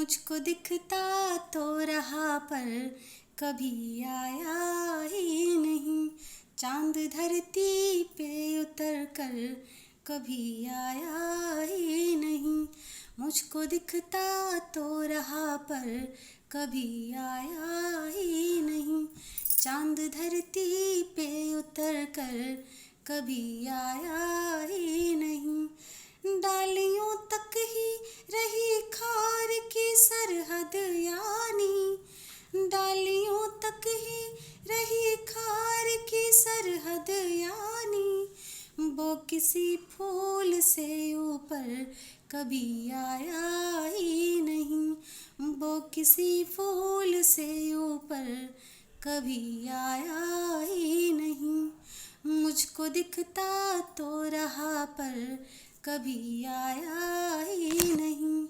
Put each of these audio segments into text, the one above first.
मुझको दिखता तो रहा पर कभी आया ही नहीं। चांद धरती पे उतर कर कभी आया ही नहीं। मुझको दिखता तो रहा पर कभी आया ही नहीं। चांद धरती पे उतर कर कभी आया ही नहीं। डालियों तक ही रही खार की सरहद यानी। डालियों तक ही रही खार की सरहद यानी। वो किसी फूल से ऊपर कभी आया ही नहीं। वो किसी फूल से ऊपर कभी आया ही नहीं। मुझको दिखता तो रहा पर कभी आया ही नहीं।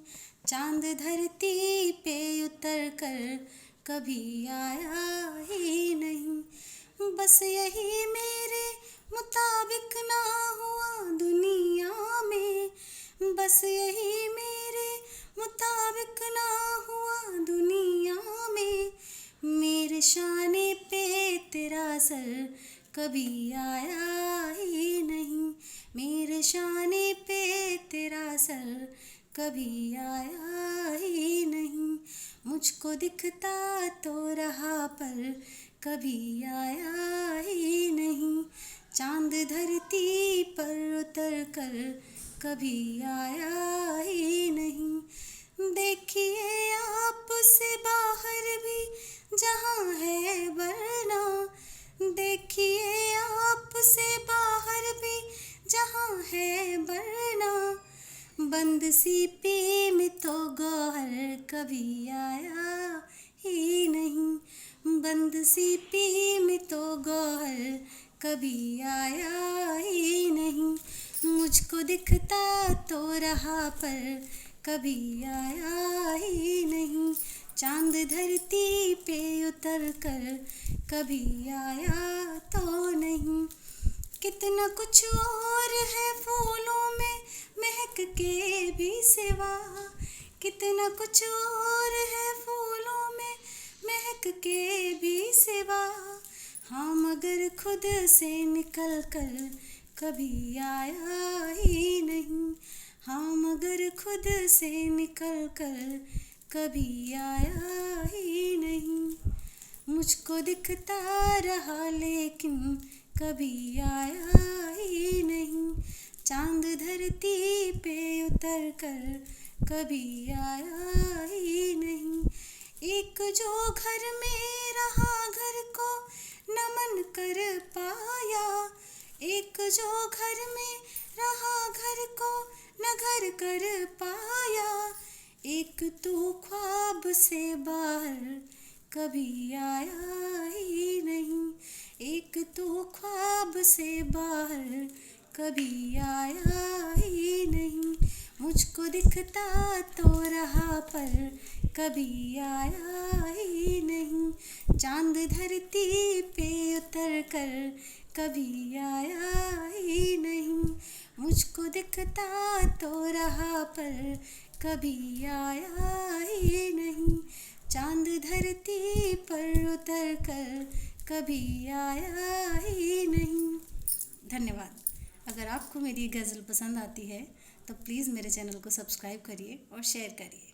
चांद धरती पे उतर कर कभी आया ही नहीं। बस यही मेरे मुताबिक ना हुआ दुनिया में। बस यही मेरे मुताबिक ना हुआ दुनिया में। मेरे शाने पे तेरा सर कभी आया ही नहीं। मेरे शाने पे तेरा सर कभी आया ही नहीं। मुझको दिखता तो रहा पर कभी आया ही नहीं। चांद धरती पर उतर कर कभी आया ही नहीं। देखिए आपसे बाहर भी जहाँ है वरना। देखिए आपसे बाहर भी जहाँ है वरना। बंद सीपी में तो गौहर कभी आया ही नहीं। बंद सीपी में तो गौहर कभी आया ही नहीं। मुझको दिखता तो रहा पर कभी आया ही नहीं। चांद धरती पे उतर कर कभी आया तो नहीं। कितना कुछ और है फूलों में महक के भी सिवा। कितना कुछ और है फूलों में महक के भी सिवा। हाँ मगर खुद से निकल कर कभी आया ही नहीं। हाँ मगर खुद से निकल कर कभी आया ही नहीं। मुझको दिखता रहा लेकिन कभी आया ही नहीं। चांद धरती पे उतर कर कभी आया ही नहीं। एक जो घर में रहा घर को नमन कर पाया। एक जो घर में रहा घर को न घर कर पाया। एक तू ख्वाब से बाहर कभी आया ही नहीं। एक तू ख्वाब से बाहर कभी आया ही नहीं। मुझको दिखता तो रहा पर कभी आया ही नहीं। चांद धरती पे उतर कर कभी आया ही नहीं। मुझको दिखता तो रहा पर कभी आया ही नहीं। चांद धरती पर उतर कर कभी आया ही नहीं। धन्यवाद। अगर आपको मेरी गज़ल पसंद आती है तो प्लीज़ मेरे चैनल को सब्सक्राइब करिए और शेयर करिए।